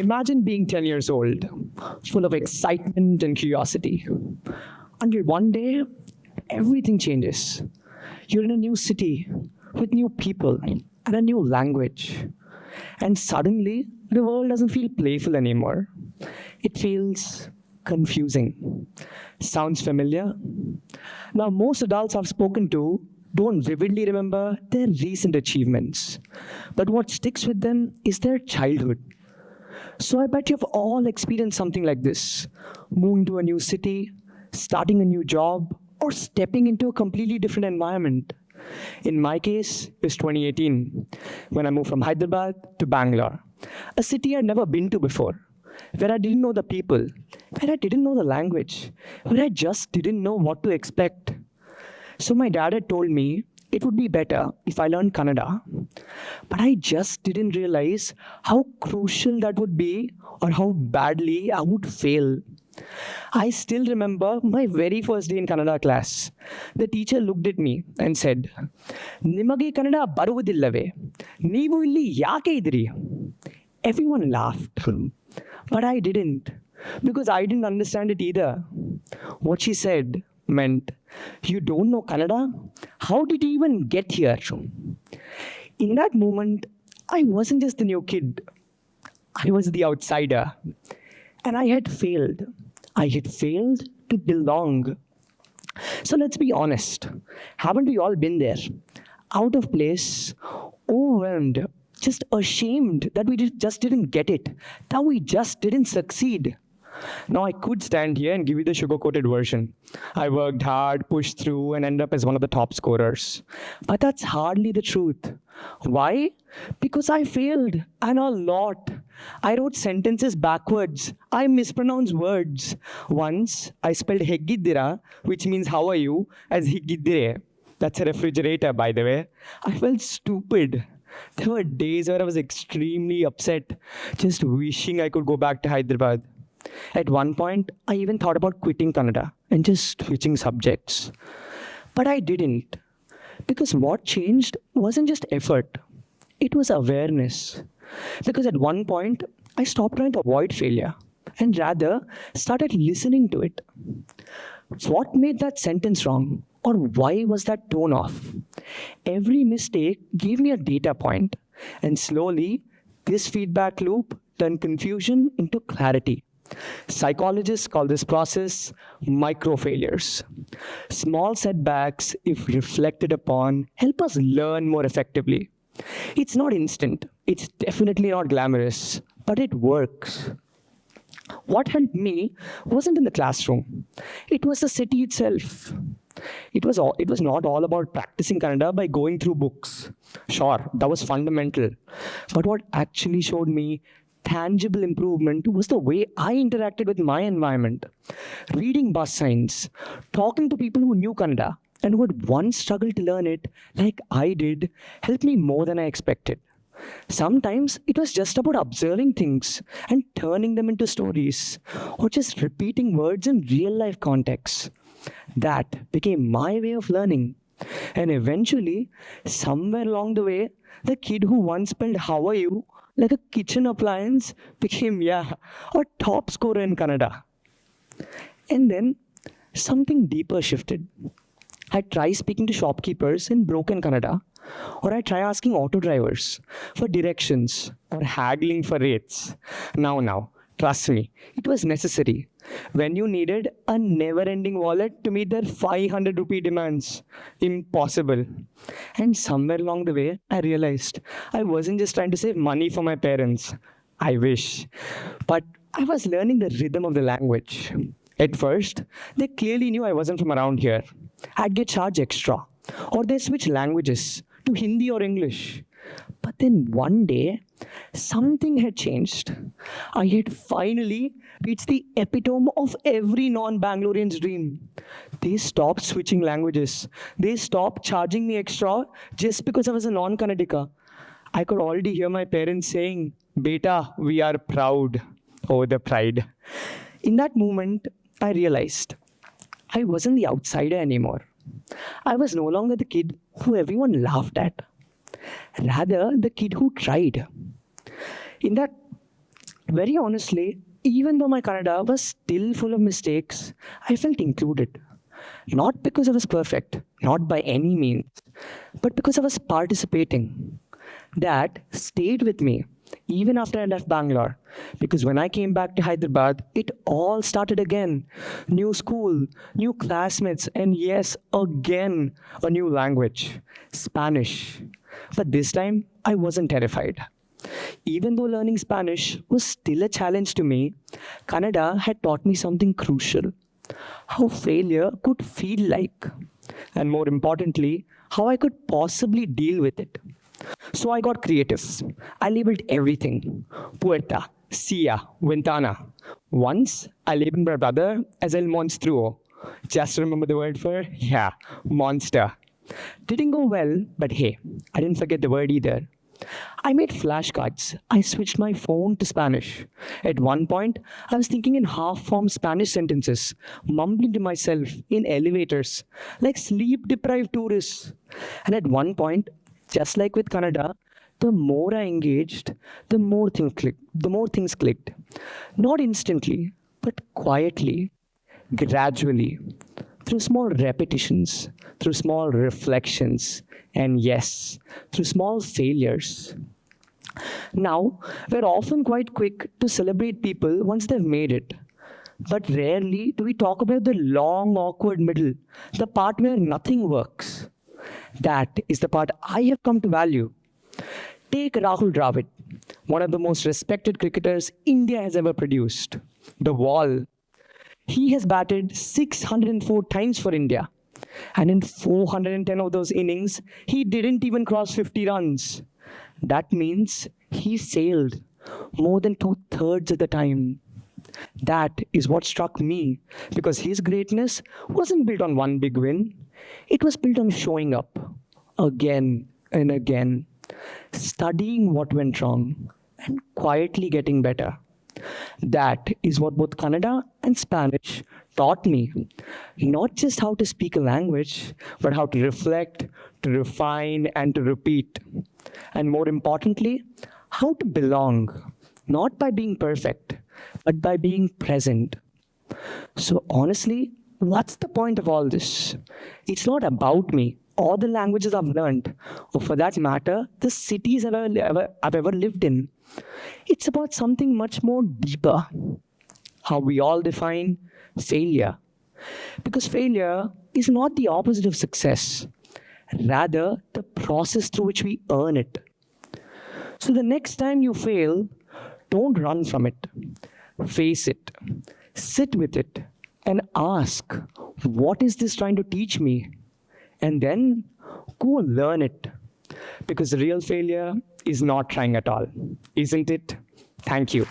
Imagine being 10 years old, full of excitement and curiosity, until one day, everything changes. You're in a new city with new people and a new language. And suddenly, the world doesn't feel playful anymore. It feels confusing. Sounds familiar? Now, most adults I've spoken to don't vividly remember their recent achievements, but what sticks with them is their childhood. So I bet you've all experienced something like this: moving to a new city, starting a new job, or stepping into a completely different environment. In my case, it was 2018 when I moved from Hyderabad to Bangalore, a city I'd never been to before, where I didn't know the people, where I didn't know the language, where I just didn't know what to expect. So my dad had told me it would be better if I learned Kannada, but I just didn't realize how crucial that would be or how badly I would fail. I still remember my very first day in Kannada class. The teacher looked at me and said, "Nimage Kannada baruvudillave? Neevu illi yake idiri?" Everyone laughed, but I didn't, because I didn't understand it either. What she said meant, "You don't know Kannada? How did you even get here?" In that moment, I wasn't just the new kid, I was the outsider. And I had failed. I had failed to belong. So let's be honest. Haven't we all been there? Out of place, overwhelmed, just ashamed that we just didn't get it, that we just didn't succeed. Now, I could stand here and give you the sugar-coated version. I worked hard, pushed through, and ended up as one of the top scorers. But that's hardly the truth. Why? Because I failed, and a lot. I wrote sentences backwards. I mispronounced words. Once, I spelled Heggidira, which means how are you, as Higgidire. That's a refrigerator, by the way. I felt stupid. There were days where I was extremely upset, just wishing I could go back to Hyderabad. At one point, I even thought about quitting Kannada and just switching subjects. But I didn't, because what changed wasn't just effort, it was awareness. Because at one point, I stopped trying to avoid failure and rather started listening to it. What made that sentence wrong? Or why was that tone off? Every mistake gave me a data point, and slowly, this feedback loop turned confusion into clarity. Psychologists call this process micro failures. Small setbacks, if reflected upon, help us learn more effectively. It's not instant, it's definitely not glamorous, but it works. What helped me wasn't in the classroom, it was the city itself. It was not all about practicing Kannada by going through books. Sure, that was fundamental. But what actually showed me tangible improvement was the way I interacted with my environment. Reading bus signs, talking to people who knew Kannada and who had once struggled to learn it like I did, helped me more than I expected. Sometimes it was just about observing things and turning them into stories, or just repeating words in real life contexts. That became my way of learning. And eventually, somewhere along the way, the kid who once spelled "how are you" like a kitchen appliance became, yeah, a top scorer in Kannada. And then something deeper shifted. I try speaking to shopkeepers in broken Kannada, or I try asking auto drivers for directions or haggling for rates. Now, trust me, it was necessary. When you needed a never-ending wallet to meet their 500 rupee demands, impossible. And somewhere along the way, I realized I wasn't just trying to save money for my parents. I wish. But I was learning the rhythm of the language. At first, they clearly knew I wasn't from around here. I'd get charged extra, or they switch languages to Hindi or English. But then one day, something had changed. I had finally reached the epitome of every non-Bangalorean's dream. They stopped switching languages. They stopped charging me extra just because I was a non-Kannadika. I could already hear my parents saying, "Beta, we are proud." Oh, the pride. In that moment, I realized I wasn't the outsider anymore. I was no longer the kid who everyone laughed at. Rather, the kid who tried. In that Very honestly, even though my Kannada was still full of mistakes, I felt included. Not because I was perfect, not by any means, but because I was participating. That stayed with me even after I left Bangalore. Because when I came back to Hyderabad, it all started again. New school, new classmates, and yes, again, a new language Spanish. But this time, I wasn't terrified. Even though learning Spanish was still a challenge to me, Kannada had taught me something crucial: how failure could feel like, and more importantly, how I could possibly deal with it. So I got creative. I labeled everything: Puerta, Sia, Ventana. Once I labeled my brother as El Monstruo. Just remember the word for, yeah, monster. Didn't go well, but hey, I didn't forget the word either. I made flashcards. I switched my phone to Spanish. At one point, I was thinking in half formed Spanish sentences, mumbling to myself in elevators, like sleep deprived tourists. And at one point, just like with Kannada, the more I engaged, the more things clicked. Not instantly, but quietly, gradually, through small repetitions, through small reflections, and yes, through small failures. Now, we're often quite quick to celebrate people once they've made it. But rarely do we talk about the long, awkward middle, the part where nothing works. That is the part I have come to value. Take Rahul Dravid, one of the most respected cricketers India has ever produced. The wall. He has batted 604 times for India. And in 410 of those innings, he didn't even cross 50 runs. That means he sailed more than two-thirds of the time. That is what struck me, because his greatness wasn't built on one big win. It was built on showing up again and again, studying what went wrong, and quietly getting better. That is what both Kannada and Spanish taught me. Not just how to speak a language, but how to reflect, to refine, and to repeat. And more importantly, how to belong, not by being perfect, but by being present. So, honestly, what's the point of all this? It's not about me or the languages I've learned, or for that matter, the cities I've ever lived in. It's about something much more deeper: how we all define failure. Because failure is not the opposite of success, rather, the process through which we earn it. So, the next time you fail, don't run from it. Face it, sit with it, and ask, what is this trying to teach me? And then go learn it. Because real failure is not trying at all, isn't it? Thank you.